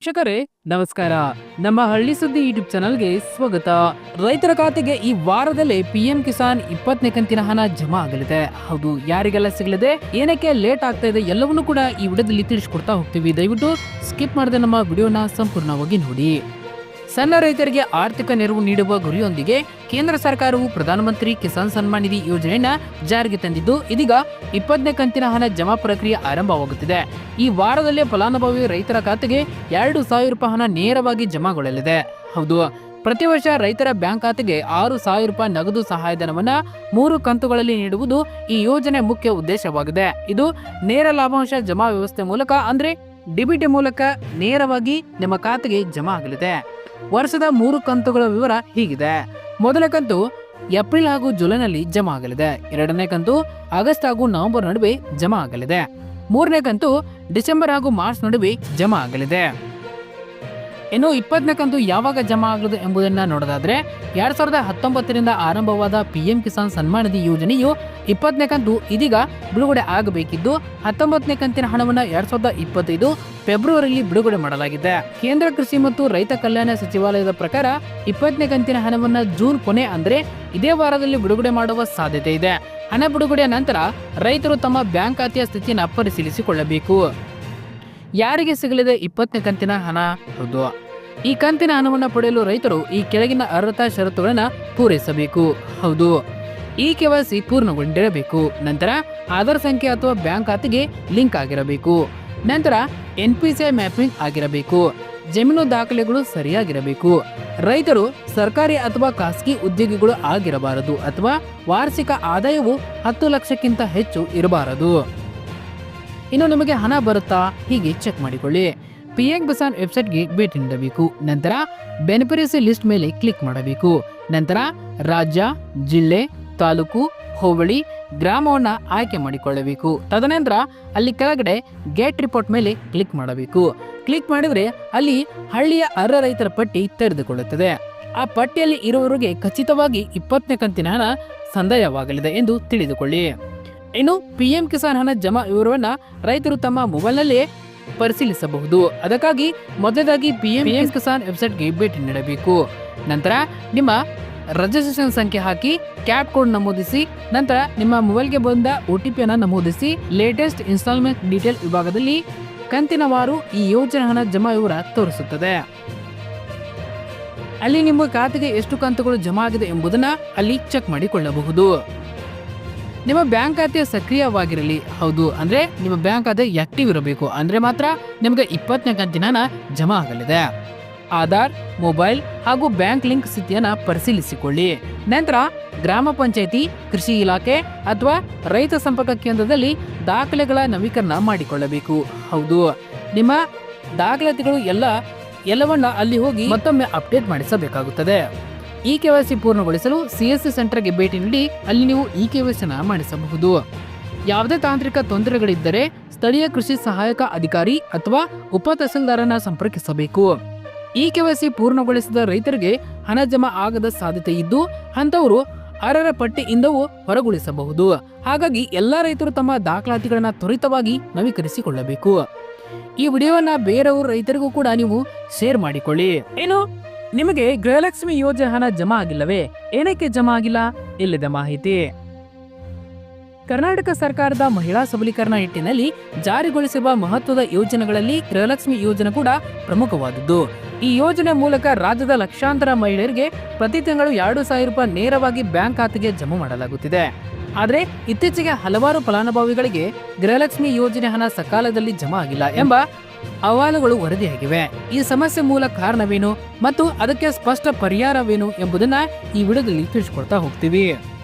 ವೀಕ್ಷಕರೇ ನಮಸ್ಕಾರ. ನಮ್ಮ ಹಳ್ಳಿ ಸುದ್ದಿ ಯೂಟ್ಯೂಬ್ ಚಾನಲ್ಗೆ ಸ್ವಾಗತ. ರೈತರ ಖಾತೆಗೆ ಈ ವಾರದಲ್ಲೇ ಪಿಎಂ ಕಿಸಾನ್ 20ನೇ ಕಂತಿನ ಹಣ ಜಮಾ ಆಗಲಿದೆ. ಹೌದು, ಯಾರಿಗೆಲ್ಲ ಸಿಗಲಿದೆ, ಏನಕ್ಕೆ ಲೇಟ್ ಆಗ್ತಾ ಇದೆ, ಎಲ್ಲವನ್ನೂ ಕೂಡ ಈ ವಿಡಿಯೋದಲ್ಲಿ ತಿಳಿಸ್ಕೊಡ್ತಾ ಹೋಗ್ತೀವಿ. ದಯವಿಟ್ಟು ಸ್ಕಿಪ್ ಮಾಡದೆ ನಮ್ಮ ವಿಡಿಯೋನ ಸಂಪೂರ್ಣವಾಗಿ ನೋಡಿ. ಸಣ್ಣ ರೈತರಿಗೆ ಆರ್ಥಿಕ ನೆರವು ನೀಡುವ ಗುರಿಯೊಂದಿಗೆ ಕೇಂದ್ರ ಸರ್ಕಾರವು ಪ್ರಧಾನಮಂತ್ರಿ ಕಿಸಾನ್ ಸನ್ಮಾನ್ ನಿಧಿ ಯೋಜನೆಯನ್ನ ಜಾರಿಗೆ ತಂದಿದ್ದು, ಇದೀಗ 20ನೇ ಕಂತಿನ ಹಣ ಜಮಾ ಪ್ರಕ್ರಿಯೆ ಆರಂಭವಾಗುತ್ತಿದೆ. ಈ ವಾರದಲ್ಲೇ ಫಲಾನುಭವಿ ರೈತರ ಖಾತೆಗೆ 2,000 ರೂಪಾಯಿ ಹಣ ನೇರವಾಗಿ ಜಮಾಗೊಳ್ಳಲಿದೆ. ಹೌದು, ಪ್ರತಿ ವರ್ಷ ರೈತರ ಬ್ಯಾಂಕ್ ಖಾತೆಗೆ 6,000 ರೂಪಾಯಿ ನಗದು ಸಹಾಯಧನವನ್ನ 3 ಕಂತುಗಳಲ್ಲಿ ನೀಡುವುದು ಈ ಯೋಜನೆ ಮುಖ್ಯ ಉದ್ದೇಶವಾಗಿದೆ. ಇದು ನೇರ ಲಾಭಾಂಶ ಜಮಾ ವ್ಯವಸ್ಥೆ ಮೂಲಕ, ಅಂದ್ರೆ ಡಿಬಿಟಿ ಮೂಲಕ ನೇರವಾಗಿ ನಿಮ್ಮ ಖಾತೆಗೆ ಜಮಾ ಆಗಲಿದೆ. ವರ್ಷದ 3 ಕಂತುಗಳ ವಿವರ ಹೀಗಿದೆ. ಮೊದಲ ಕಂತು ಏಪ್ರಿಲ್ ಹಾಗೂ ಜುಲೈನಲ್ಲಿ ಜಮಾ ಆಗಲಿದೆ. ಎರಡನೇ ಕಂತು ಆಗಸ್ಟ್ ಹಾಗೂ ನವೆಂಬರ್ ನಡುವೆ ಜಮಾ ಆಗಲಿದೆ. ಮೂರನೇ ಕಂತು ಡಿಸೆಂಬರ್ ಹಾಗೂ ಮಾರ್ಚ್ ನಡುವೆ ಜಮಾ ಆಗಲಿದೆ. ಇನ್ನು 20ನೇ ಕಂತು ಯಾವಾಗ ಜಮಾ ಆಗಲಿದೆ ಎಂಬುದನ್ನ ನೋಡೋದಾದ್ರೆ, 2019ರಿಂದ ಆರಂಭವಾದ ಪಿಎಂ ಕಿಸಾನ್ ಸನ್ಮಾನ್ ನಿಧಿ ಯೋಜನೆಯು 20ನೇ ಕಂತು ಇದೀಗ ಬಿಡುಗಡೆ ಆಗಬೇಕಿದ್ದು, 19ನೇ ಕಂತಿನ ಹಣವನ್ನ 2025 ಫೆಬ್ರವರಿಯಲ್ಲಿ ಬಿಡುಗಡೆ ಮಾಡಲಾಗಿದೆ. ಕೇಂದ್ರ ಕೃಷಿ ಮತ್ತು ರೈತ ಕಲ್ಯಾಣ ಸಚಿವಾಲಯದ ಪ್ರಕಾರ 20ನೇ ಕಂತಿನ ಹಣವನ್ನ ಜೂನ್ ಕೊನೆ, ಅಂದ್ರೆ ಇದೇ ವಾರದಲ್ಲಿ ಬಿಡುಗಡೆ ಮಾಡುವ ಸಾಧ್ಯತೆ ಇದೆ. ಹಣ ಬಿಡುಗಡೆಯ ನಂತರ ರೈತರು ತಮ್ಮ ಬ್ಯಾಂಕ್ ಖಾತೆಯ ಸ್ಥಿತಿಯನ್ನು ಪರಿಶೀಲಿಸಿಕೊಳ್ಳಬೇಕು. ಯಾರಿಗೆ ಸಿಗಲಿದೆ 20ನೇ ಕಂತಿನ ಹಣ? ಹೌದು, ಈ ಕಂತಿನ ಹಣವನ್ನು ಪಡೆಯಲು ರೈತರು ಈ ಕೆಳಗಿನ ಅರ್ಹತಾ ಷರತ್ತುಗಳನ್ನು ಪೂರೈಸಬೇಕು. ಹೌದು, ಈ KYC ಪೂರ್ಣಗೊಂಡಿರಬೇಕು. ನಂತರ ಆಧಾರ್ ಸಂಖ್ಯೆ ಅಥವಾ ಬ್ಯಾಂಕ್ ಖಾತೆಗೆ ಲಿಂಕ್ ಆಗಿರಬೇಕು. ನಂತರ NPCI ಮ್ಯಾಪಿಂಗ್ ಆಗಿರಬೇಕು. ಜಮೀನು ದಾಖಲೆಗಳು ಸರಿಯಾಗಿರಬೇಕು. ರೈತರು ಸರ್ಕಾರಿ ಅಥವಾ ಖಾಸಗಿ ಉದ್ಯೋಗಿಗಳು ಆಗಿರಬಾರದು ಅಥವಾ ವಾರ್ಷಿಕ ಆದಾಯವು 10 ಲಕ್ಷಕ್ಕಿಂತ ಹೆಚ್ಚು ಇರಬಾರದು. ಇನ್ನು ನಿಮಗೆ ಹಣ ಬರುತ್ತಾ, ಹೀಗೆ ಚೆಕ್ ಮಾಡಿಕೊಳ್ಳಿ. ಪಿಎಂ ಕಿಸಾನ್ ವೆಬ್ಸೈಟ್ಗೆ ಭೇಟಿ ನೀಡಬೇಕು. ನಂತರ ಬೆನಿಫಿಷರಿ ಲಿಸ್ಟ್ ಮೇಲೆ ಕ್ಲಿಕ್ ಮಾಡಬೇಕು. ನಂತರ ರಾಜ್ಯ, ಜಿಲ್ಲೆ, ತಾಲೂಕು, ಹೋಬಳಿ, ಗ್ರಾಮವನ್ನ ಆಯ್ಕೆ ಮಾಡಿಕೊಳ್ಳಬೇಕು. ತದನಂತರ ಅಲ್ಲಿ ಕೆಳಗಡೆ ಗೆಟ್ ರಿಪೋರ್ಟ್ ಮೇಲೆ ಕ್ಲಿಕ್ ಮಾಡಬೇಕು. ಕ್ಲಿಕ್ ಮಾಡಿದ್ರೆ ಅಲ್ಲಿ ಹಳ್ಳಿಯ ಅರ್ಹ ರೈತರ ಪಟ್ಟಿ ತೆರೆದುಕೊಳ್ಳುತ್ತದೆ. ಆ ಪಟ್ಟಿಯಲ್ಲಿ ಇರುವವರಿಗೆ ಖಚಿತವಾಗಿ 20ನೇ ಕಂತಿನ ಹಣ ಸಂದಾಯವಾಗಲಿದೆ ಎಂದು ತಿಳಿದುಕೊಳ್ಳಿ. ಇನ್ನು ಪಿಎಂ ಕಿಸಾನ್ ಹಣ ಜಮಾ ವಿವರವನ್ನ ರೈತರು ತಮ್ಮ ಮೊಬೈಲ್ನಲ್ಲೇ ಪರಿಶೀಲಿಸಬಹುದು. ಅದಕ್ಕಾಗಿ ಮೊದಲಾಗಿ ಪಿಎಂ ಕಿಸಾನ್ ವೆಬ್ಸೈಟ್ಗೆ ಭೇಟಿ ನೀಡಬೇಕು. ನಂತರ ನಿಮ್ಮ ರಿಜಿಸ್ಟ್ರೇಷನ್ ಸಂಖ್ಯೆ ಹಾಕಿ ಕ್ಯಾಪ್ ಕೋಡ್ ನಮೂದಿಸಿ, ನಂತರ ನಿಮ್ಮ ಮೊಬೈಲ್ಗೆ ಬಂದ OTP ಅನ್ನು ನಮೂದಿಸಿ, ಲೇಟೆಸ್ಟ್ ಇನ್ಸ್ಟಾಲ್ಮೆಂಟ್ ಡೀಟೇಲ್ ವಿಭಾಗದಲ್ಲಿ ಕಂತಿನವಾರು ಈ ಯೋಜನೆ ಹಣ ಜಮಾ ವಿವರ ತೋರಿಸುತ್ತದೆ. ಅಲ್ಲಿ ನಿಮ್ಮ ಖಾತೆಗೆ ಎಷ್ಟು ಕಂತುಗಳು ಜಮಾ ಆಗಿದೆ ಎಂಬುದನ್ನ ಅಲ್ಲಿ ಚೆಕ್ ಮಾಡಿಕೊಳ್ಳಬಹುದು. ನಿಮ್ಮ ಬ್ಯಾಂಕ್ ಖಾತೆ ಸಕ್ರಿಯವಾಗಿರಲಿ. ಹೌದು, ಅಂದ್ರೆ ನಿಮ್ಮ ಬ್ಯಾಂಕ್ ಖಾತೆ ಆಕ್ಟಿವ್ ಇರಬೇಕು, ಅಂದ್ರೆ ಮಾತ್ರ ನಿಮಗೆ 20ನೇ ಕಂತಿನ ಹಣ ಜಮಾ ಆಗಲಿದೆ. ಆಧಾರ್, ಮೊಬೈಲ್ ಹಾಗೂ ಬ್ಯಾಂಕ್ ಲಿಂಕ್ ಸ್ಥಿತಿಯನ್ನ ಪರಿಶೀಲಿಸಿಕೊಳ್ಳಿ. ನಂತರ ಗ್ರಾಮ ಪಂಚಾಯಿತಿ, ಕೃಷಿ ಇಲಾಖೆ ಅಥವಾ ರೈತ ಸಂಪರ್ಕ ಕೇಂದ್ರದಲ್ಲಿ ದಾಖಲೆಗಳ ನವೀಕರಣ ಮಾಡಿಕೊಳ್ಳಬೇಕು. ಹೌದು, ನಿಮ್ಮ ದಾಖಲಾತಿಗಳು ಎಲ್ಲವನ್ನ ಅಲ್ಲಿ ಹೋಗಿ ಮತ್ತೊಮ್ಮೆ ಅಪ್ಡೇಟ್ ಮಾಡಿಸಬೇಕಾಗುತ್ತದೆ. ಈ KYC ಪೂರ್ಣಗೊಳಿಸಲು CSC ಸೆಂಟರ್ಗೆ ಭೇಟಿ ನೀಡಿ ಅಲ್ಲಿ ನೀವು ಈ KYC ಮಾಡಿಸಬಹುದು. ಯಾವುದೇ ತಾಂತ್ರಿಕ ತೊಂದರೆಗಳಿದ್ದರೆ ಸ್ಥಳೀಯ ಕೃಷಿ ಸಹಾಯಕ ಅಧಿಕಾರಿ ಅಥವಾ ಉಪ ತಹಸೀಲ್ದಾರನ ಸಂಪರ್ಕಿಸಬೇಕು. ಈ KYC ಪೂರ್ಣಗೊಳಿಸಿದ ರೈತರಿಗೆ ಹಣ ಜಮಾ ಆಗದ ಸಾಧ್ಯತೆ ಇದ್ದು, ಅಂತವರು ಅರ್ಹರ ಪಟ್ಟಿಯಿಂದವೂ ಹೊರಗುಳಿಸಬಹುದು. ಹಾಗಾಗಿ ಎಲ್ಲಾ ರೈತರು ತಮ್ಮ ದಾಖಲಾತಿಗಳನ್ನ ತ್ವರಿತವಾಗಿ ನವೀಕರಿಸಿಕೊಳ್ಳಬೇಕು. ಈ ವಿಡಿಯೋವನ್ನ ಬೇರೆಯವರು ರೈತರಿಗೂ ಕೂಡ ನೀವು ಶೇರ್ ಮಾಡಿಕೊಳ್ಳಿ. ಏನು ನಿಮಗೆ ಗೃಹಲಕ್ಷ್ಮಿ ಯೋಜನೆ ಹಣ ಜಮಾ ಆಗಿಲ್ಲವೇ? ಏನಕ್ಕೆ ಜಮಾ ಆಗಿಲ್ಲ? ಇಲ್ಲದ ಮಾಹಿತಿ. ಕರ್ನಾಟಕ ಸರ್ಕಾರದ ಮಹಿಳಾ ಸಬಲೀಕರಣ ನಿಟ್ಟಿನಲ್ಲಿ ಜಾರಿಗೊಳಿಸಿರುವ ಮಹತ್ವದ ಯೋಜನೆಗಳಲ್ಲಿ ಗೃಹಲಕ್ಷ್ಮಿ ಯೋಜನೆ ಕೂಡ ಪ್ರಮುಖವಾದದ್ದು. ಈ ಯೋಜನೆ ಮೂಲಕ ರಾಜ್ಯದ ಲಕ್ಷಾಂತರ ಮಹಿಳೆಯರಿಗೆ ಪ್ರತಿ ತಿಂಗಳು 2,000 ರೂಪಾಯಿ ನೇರವಾಗಿ ಬ್ಯಾಂಕ್ ಖಾತೆಗೆ ಜಮಾ ಮಾಡಲಾಗುತ್ತಿದೆ. ಆದರೆ ಇತ್ತೀಚೆಗೆ ಹಲವಾರು ಫಲಾನುಭವಿಗಳಿಗೆ ಗೃಹಲಕ್ಷ್ಮಿ ಯೋಜನೆ ಹಣ ಸಕಾಲದಲ್ಲಿ ಜಮಾ ಆಗಿಲ್ಲ ಎಂಬ ಅಹವಾಲುಗಳು ವರದಿಯಾಗಿವೆ. ಈ ಸಮಸ್ಯೆ ಮೂಲ ಕಾರಣವೇನು ಮತ್ತು ಅದಕ್ಕೆ ಸ್ಪಷ್ಟ ಪರಿಹಾರವೇನು ಎಂಬುದನ್ನ ಈ ವಿಡಿಯೋದಲ್ಲಿ ತಿಳಿಸಿಕೊಡ್ತಾ ಹೋಗ್ತೀವಿ.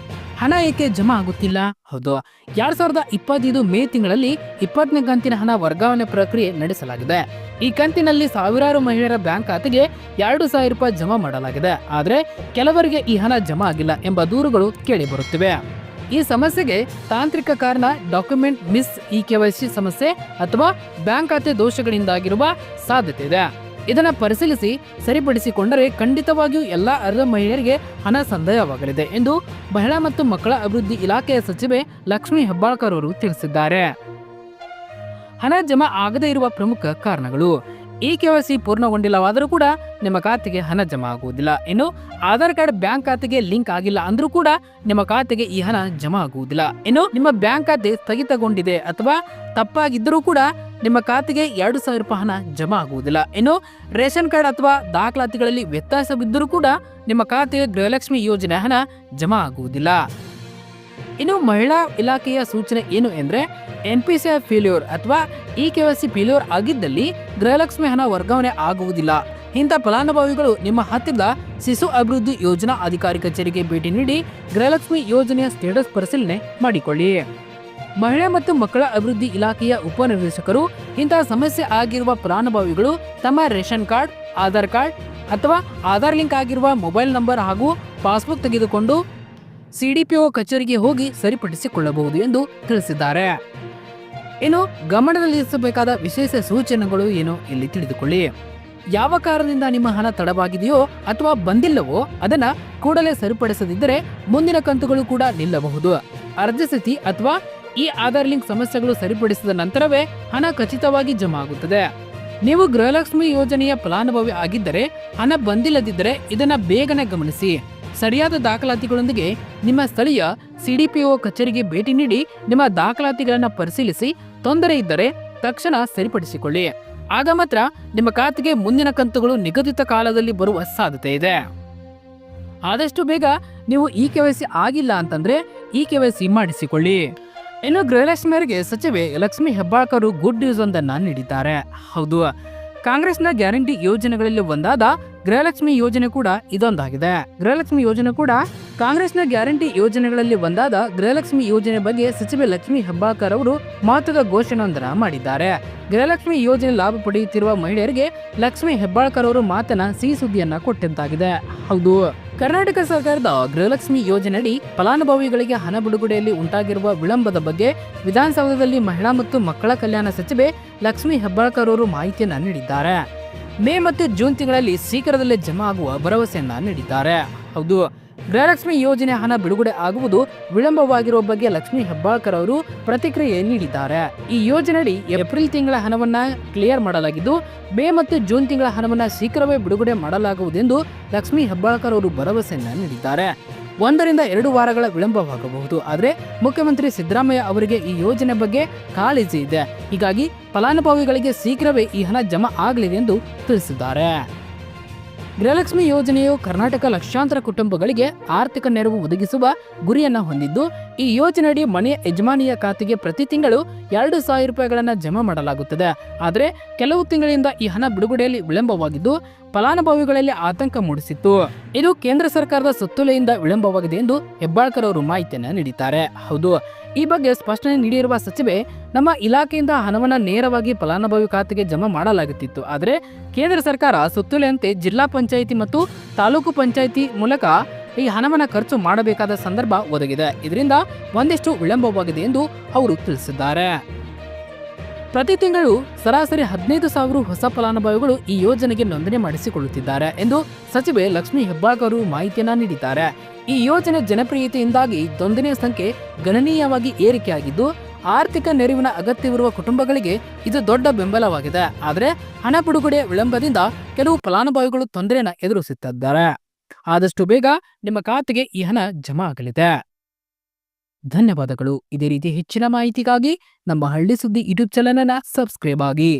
ಹಣ ಏಕೆ ಜಮಾ ಆಗುತ್ತಿಲ್ಲ? ಹೌದು, 2025 ಮೇ ತಿಂಗಳಲ್ಲಿ 20ನೇ ಕಂತಿನ ಹಣ ವರ್ಗಾವಣೆ ಪ್ರಕ್ರಿಯೆ ನಡೆಸಲಾಗಿದೆ. ಈ ಕಂತಿನಲ್ಲಿ ಸಾವಿರಾರು ಮಹಿಳೆಯರ ಬ್ಯಾಂಕ್ ಖಾತೆಗೆ 2,000 ರೂಪಾಯಿ ಜಮಾ ಮಾಡಲಾಗಿದೆ. ಆದರೆ ಕೆಲವರಿಗೆ ಈ ಹಣ ಜಮಾ ಆಗಿಲ್ಲ ಎಂಬ ದೂರುಗಳು ಕೇಳಿ ಬರುತ್ತಿವೆ. ಈ ಸಮಸ್ಯೆಗೆ ತಾಂತ್ರಿಕ ಕಾರಣ ಡಾಕ್ಯುಮೆಂಟ್ ಮಿಸ್, ಈ KYC ಸಮಸ್ಯೆ ಅಥವಾ ಬ್ಯಾಂಕ್ ಖಾತೆ ದೋಷಗಳಿಂದಾಗಿರುವ ಸಾಧ್ಯತೆ ಇದೆ. ಇದನ್ನ ಪರಿಶೀಲಿಸಿ ಸರಿಪಡಿಸಿಕೊಂಡರೆ ಖಂಡಿತವಾಗಿಯೂ ಎಲ್ಲಾ ಅರ್ಹ ಮಹಿಳೆಯರಿಗೆ ಹಣ ಸಂದಾಯವಾಗಲಿದೆ ಎಂದು ಮಹಿಳಾ ಮತ್ತು ಮಕ್ಕಳ ಅಭಿವೃದ್ಧಿ ಇಲಾಖೆಯ ಸಚಿವೆ ಲಕ್ಷ್ಮೀ ಹೆಬ್ಬಾಳ್ಕರ್ ಅವರು ತಿಳಿಸಿದ್ದಾರೆ. ಹಣ ಜಮಾ ಆಗದೇ ಇರುವ ಪ್ರಮುಖ ಕಾರಣಗಳು. ಈ KYC ಪೂರ್ಣಗೊಂಡಿಲ್ಲವಾದರೂ ಕೂಡ ನಿಮ್ಮ ಖಾತೆಗೆ ಹಣ ಜಮಾ ಆಗುವುದಿಲ್ಲ. ಇನ್ನು ಆಧಾರ್ ಕಾರ್ಡ್ ಬ್ಯಾಂಕ್ ಖಾತೆಗೆ ಲಿಂಕ್ ಆಗಿಲ್ಲ ಅಂದ್ರೂ ಕೂಡ ನಿಮ್ಮ ಖಾತೆಗೆ ಈ ಹಣ ಜಮಾ ಆಗುವುದಿಲ್ಲ. ಇನ್ನು ನಿಮ್ಮ ಬ್ಯಾಂಕ್ ಖಾತೆ ಸ್ಥಗಿತಗೊಂಡಿದೆ ಅಥವಾ ತಪ್ಪಾಗಿದ್ದರೂ ಕೂಡ ನಿಮ್ಮ ಖಾತೆಗೆ 2,000 ರೂಪಾಯಿ ಹಣ ಜಮಾ ಆಗುವುದಿಲ್ಲ. ಇನ್ನು ರೇಷನ್ ಕಾರ್ಡ್ ಅಥವಾ ದಾಖಲಾತಿಗಳಲ್ಲಿ ವ್ಯತ್ಯಾಸವಿದ್ದರೂ ಕೂಡ ನಿಮ್ಮ ಖಾತೆಗೆ ಗೃಹಲಕ್ಷ್ಮಿ ಯೋಜನೆ ಹಣ ಜಮಾ ಆಗುವುದಿಲ್ಲ. ಇನ್ನು ಮಹಿಳಾ ಇಲಾಖೆಯ ಸೂಚನೆ ಏನು ಎಂದ್ರೆ NPCI ಫೇಲ್ಯೂರ್ ಅಥವಾ ಈ KYC ಫೇಲ್ಯೂರ್ ಆಗಿದ್ದಲ್ಲಿ ಗೃಹಲಕ್ಷ್ಮಿ ಹಣ ವರ್ಗಾವಣೆ ಆಗುವುದಿಲ್ಲ. ಇಂಥ ಫಲಾನುಭವಿಗಳು ನಿಮ್ಮ ಹತ್ತಿರದ ಶಿಶು ಅಭಿವೃದ್ಧಿ ಯೋಜನಾ ಅಧಿಕಾರಿ ಕಚೇರಿಗೆ ಭೇಟಿ ನೀಡಿ ಗೃಹಲಕ್ಷ್ಮಿ ಯೋಜನೆಯ ಸ್ಟೇಟಸ್ ಪರಿಶೀಲನೆ ಮಾಡಿಕೊಳ್ಳಿ. ಮಹಿಳಾ ಮತ್ತು ಮಕ್ಕಳ ಅಭಿವೃದ್ಧಿ ಇಲಾಖೆಯ ಉಪನಿರ್ದೇಶಕರು ಇಂತಹ ಸಮಸ್ಯೆ ಆಗಿರುವ ಫಲಾನುಭವಿಗಳು ತಮ್ಮ ರೇಷನ್ ಕಾರ್ಡ್, ಆಧಾರ್ ಕಾರ್ಡ್ ಅಥವಾ ಆಧಾರ್ ಲಿಂಕ್ ಆಗಿರುವ ಮೊಬೈಲ್ ನಂಬರ್ ಹಾಗೂ ಪಾಸ್ಬುಕ್ ತೆಗೆದುಕೊಂಡು CDPO ಕಚೇರಿಗೆ ಹೋಗಿ ಸರಿಪಡಿಸಿಕೊಳ್ಳಬಹುದು ಎಂದು ತಿಳಿಸಿದ್ದಾರೆ. ಇನ್ನು ಗಮನದಲ್ಲಿರಿಸಬೇಕಾದ ವಿಶೇಷ ಸೂಚನೆಗಳು ಏನು ಇಲ್ಲಿ ತಿಳಿದುಕೊಳ್ಳಿ. ಯಾವ ಕಾರಣದಿಂದ ನಿಮ್ಮ ಹಣ ತಡವಾಗಿದೆಯೋ ಅಥವಾ ಬಂದಿಲ್ಲವೋ ಅದನ್ನ ಕೂಡಲೇ ಸರಿಪಡಿಸದಿದ್ದರೆ ಮುಂದಿನ ಕಂತುಗಳು ಕೂಡ ನಿಲ್ಲಬಹುದು. ಅರ್ಜಿ ಸ್ಥಿತಿ ಅಥವಾ ಈ ಆಧಾರ್ ಲಿಂಕ್ ಸಮಸ್ಯೆಗಳು ಸರಿಪಡಿಸಿದ ನಂತರವೇ ಹಣ ಖಚಿತವಾಗಿ ಜಮಾ ಆಗುತ್ತದೆ. ನೀವು ಗೃಹಲಕ್ಷ್ಮಿ ಯೋಜನೆಯ ಫಲಾನುಭವಿ ಆಗಿದ್ದರೆ ಹಣ ಬಂದಿಲ್ಲದಿದ್ದರೆ ಇದನ್ನ ಬೇಗನೆ ಗಮನಿಸಿ. ಸರಿಯಾದ ದಾಖಲಾತಿಗಳೊಂದಿಗೆ ನಿಮ್ಮ ಸ್ಥಳೀಯ CDPO ಕಚೇರಿಗೆ ಭೇಟಿ ನೀಡಿ ನಿಮ್ಮ ದಾಖಲಾತಿಗಳನ್ನು ಪರಿಶೀಲಿಸಿ ತೊಂದರೆ ಇದ್ದರೆ ತಕ್ಷಣ ಸರಿಪಡಿಸಿಕೊಳ್ಳಿ. ಆಗ ಮಾತ್ರ ನಿಮ್ಮ ಖಾತೆಗೆ ಮುಂದಿನ ಕಂತುಗಳು ನಿಗದಿತ ಕಾಲದಲ್ಲಿ ಬರುವ ಸಾಧ್ಯತೆ ಇದೆ. ಆದಷ್ಟು ಬೇಗ ನೀವು ಈ KYC ಆಗಿಲ್ಲ ಅಂತಂದ್ರೆ ಈ KYC ಮಾಡಿಸಿಕೊಳ್ಳಿ. ಇನ್ನು ಗೃಹಲಕ್ಷ್ಮಿಯರಿಗೆ ಸಚಿವೆ ಲಕ್ಷ್ಮಿ ಹೆಬ್ಬಾಳ್ಕರ್ ಗುಡ್ ನ್ಯೂಸ್ ಒಂದನ್ನ ನೀಡಿದ್ದಾರೆ. ಹೌದು, ಕಾಂಗ್ರೆಸ್ನ ಗ್ಯಾರಂಟಿ ಯೋಜನೆಗಳಲ್ಲಿ ಒಂದಾದ ಗೃಹಲಕ್ಷ್ಮಿ ಯೋಜನೆ ಕೂಡ ಇದೊಂದಾಗಿದೆ. ಗೃಹಲಕ್ಷ್ಮಿ ಯೋಜನೆ ಕೂಡ ಕಾಂಗ್ರೆಸ್ನ ಗ್ಯಾರಂಟಿ ಯೋಜನೆಗಳಲ್ಲಿ ಒಂದಾದ ಗೃಹಲಕ್ಷ್ಮಿ ಯೋಜನೆ ಬಗ್ಗೆ ಸಚಿವೆ ಲಕ್ಷ್ಮಿ ಹೆಬ್ಬಾಳ್ಕರ್ ಅವರು ಮಹತ್ವದ ಘೋಷಣೆಯೊಂದನ್ನು ಮಾಡಿದ್ದಾರೆ. ಗೃಹಲಕ್ಷ್ಮಿ ಯೋಜನೆ ಲಾಭ ಪಡೆಯುತ್ತಿರುವ ಮಹಿಳೆಯರಿಗೆ ಲಕ್ಷ್ಮಿ ಹೆಬ್ಬಾಳ್ಕರ್ ಅವರು ಮಾತನ್ನ ಸಿಹಿ ಸುದ್ದಿಯನ್ನ ಕೊಟ್ಟಂತಾಗಿದೆ. ಹೌದು, ಕರ್ನಾಟಕ ಸರ್ಕಾರದ ಗೃಹಲಕ್ಷ್ಮಿ ಯೋಜನೆಯಡಿ ಫಲಾನುಭವಿಗಳಿಗೆ ಹಣ ಬಿಡುಗಡೆಯಲ್ಲಿ ಉಂಟಾಗಿರುವ ವಿಳಂಬದ ಬಗ್ಗೆ ವಿಧಾನಸೌಧದಲ್ಲಿ ಮಹಿಳಾ ಮತ್ತು ಮಕ್ಕಳ ಕಲ್ಯಾಣ ಸಚಿವೆ ಲಕ್ಷ್ಮಿ ಹೆಬ್ಬಾಳ್ಕರ್ ಅವರು ಮಾಹಿತಿಯನ್ನ ನೀಡಿದ್ದಾರೆ. ಮೇ ಮತ್ತು ಜೂನ್ ತಿಂಗಳಲ್ಲಿ ಶೀಘ್ರದಲ್ಲೇ ಜಮಾ ಆಗುವ ಭರವಸೆಯನ್ನ ನೀಡಿದ್ದಾರೆ. ಹೌದು, ಗೃಹಲಕ್ಷ್ಮಿ ಯೋಜನೆ ಹಣ ಬಿಡುಗಡೆ ಆಗುವುದು ವಿಳಂಬವಾಗಿರುವ ಬಗ್ಗೆ ಲಕ್ಷ್ಮಿ ಹೆಬ್ಬಾಳ್ಕರ್ ಅವರು ಪ್ರತಿಕ್ರಿಯೆ ನೀಡಿದ್ದಾರೆ. ಈ ಯೋಜನೆಯಡಿ ಏಪ್ರಿಲ್ ತಿಂಗಳ ಹಣವನ್ನ ಕ್ಲಿಯರ್ ಮಾಡಲಾಗಿದ್ದು ಮೇ ಮತ್ತು ಜೂನ್ ತಿಂಗಳ ಹಣವನ್ನ ಶೀಘ್ರವೇ ಬಿಡುಗಡೆ ಮಾಡಲಾಗುವುದೆಂದು ಲಕ್ಷ್ಮಿ ಹೆಬ್ಬಾಳ್ಕರ್ ಅವರು ಭರವಸೆಯನ್ನ ನೀಡಿದ್ದಾರೆ. 1-2 ವಾರಗಳ ವಿಳಂಬವಾಗಬಹುದು, ಆದರೆ ಮುಖ್ಯಮಂತ್ರಿ ಸಿದ್ದರಾಮಯ್ಯ ಅವರಿಗೆ ಈ ಯೋಜನೆ ಬಗ್ಗೆ ಕಾಳಜಿ ಇದೆ. ಹೀಗಾಗಿ ಫಲಾನುಭವಿಗಳಿಗೆ ಶೀಘ್ರವೇ ಈ ಹಣ ಜಮಾ ಆಗಲಿದೆ ಎಂದು ತಿಳಿಸಿದ್ದಾರೆ. ಗೃಹಲಕ್ಷ್ಮಿ ಯೋಜನೆಯು ಕರ್ನಾಟಕ ಲಕ್ಷಾಂತರ ಕುಟುಂಬಗಳಿಗೆ ಆರ್ಥಿಕ ನೆರವು ಒದಗಿಸುವ ಗುರಿಯನ್ನ ಹೊಂದಿದ್ದು, ಈ ಯೋಜನೆಯಡಿ ಮನೆಯ ಯಜಮಾನಿಯ ಖಾತೆಗೆ ಪ್ರತಿ ತಿಂಗಳು 2,000 ರೂಪಾಯಿಗಳನ್ನು ಜಮಾ ಮಾಡಲಾಗುತ್ತದೆ. ಆದರೆ ಕೆಲವು ತಿಂಗಳಿಂದ ಈ ಹಣ ಬಿಡುಗಡೆಯಲ್ಲಿ ವಿಳಂಬವಾಗಿದ್ದು ಫಲಾನುಭವಿಗಳಲ್ಲಿ ಆತಂಕ ಮೂಡಿಸಿತ್ತು. ಇದು ಕೇಂದ್ರ ಸರ್ಕಾರದ ಸುತ್ತೋಲೆಯಿಂದ ವಿಳಂಬವಾಗಿದೆ ಎಂದು ಹೆಬ್ಬಾಳ್ಕರ್ ಅವರು ಮಾಹಿತಿಯನ್ನು ನೀಡಿದ್ದಾರೆ. ಹೌದು, ಈ ಬಗ್ಗೆ ಸ್ಪಷ್ಟನೆ ನೀಡಿರುವ ಸಚಿವೆ, ನಮ್ಮ ಇಲಾಖೆಯಿಂದ ಹಣವನ್ನು ನೇರವಾಗಿ ಫಲಾನುಭವಿ ಖಾತೆಗೆ ಜಮಾ ಮಾಡಲಾಗುತ್ತಿತ್ತು. ಆದರೆ ಕೇಂದ್ರ ಸರ್ಕಾರ ಸುತ್ತೋಲೆಯಂತೆ ಜಿಲ್ಲಾ ಪಂಚಾಯಿತಿ ಮತ್ತು ತಾಲೂಕು ಪಂಚಾಯಿತಿ ಮೂಲಕ ಈ ಹಣವನ್ನು ಖರ್ಚು ಮಾಡಬೇಕಾದ ಸಂದರ್ಭ ಒದಗಿದೆ. ಇದರಿಂದ ಒಂದಿಷ್ಟು ವಿಳಂಬವಾಗಿದೆ ಎಂದು ಅವರು ತಿಳಿಸಿದ್ದಾರೆ. ಪ್ರತಿ ತಿಂಗಳು ಸರಾಸರಿ 15,000 ಹೊಸ ಫಲಾನುಭವಿಗಳು ಈ ಯೋಜನೆಗೆ ನೋಂದಣಿ ಮಾಡಿಸಿಕೊಳ್ಳುತ್ತಿದ್ದಾರೆ ಎಂದು ಸಚಿವೆ ಲಕ್ಷ್ಮಿ ಹೆಬ್ಬಾಳ್ಕರ್ ಮಾಹಿತಿಯನ್ನ ನೀಡಿದ್ದಾರೆ. ಈ ಯೋಜನೆ ಜನಪ್ರಿಯತೆಯಿಂದಾಗಿ ನೋಂದಣಿಯ ಸಂಖ್ಯೆ ಗಣನೀಯವಾಗಿ ಏರಿಕೆಯಾಗಿದ್ದು ಆರ್ಥಿಕ ನೆರವಿನ ಅಗತ್ಯವಿರುವ ಕುಟುಂಬಗಳಿಗೆ ಇದು ದೊಡ್ಡ ಬೆಂಬಲವಾಗಿದೆ. ಆದರೆ ಹಣ ಬಿಡುಗಡೆ ವಿಳಂಬದಿಂದ ಕೆಲವು ಫಲಾನುಭವಿಗಳು ತೊಂದರೆಯನ್ನು ಎದುರಿಸುತ್ತಿದ್ದಾರೆ. ಆದಷ್ಟು ಬೇಗ ನಿಮ್ಮ ಖಾತೆಗೆ ಈ ಹಣ ಜಮಾ ಆಗಲಿದೆ. ಧನ್ಯವಾದಗಳು. ಇದೇ ರೀತಿ ಹೆಚ್ಚಿನ ಮಾಹಿತಿಗಾಗಿ ನಮ್ಮ ಹಳ್ಳಿ ಸುದ್ದಿ ಯೂಟ್ಯೂಬ್ ಚಾನೆಲ್ ಅನ್ನು ಸಬ್ಸ್ಕ್ರೈಬ್ ಆಗಿ.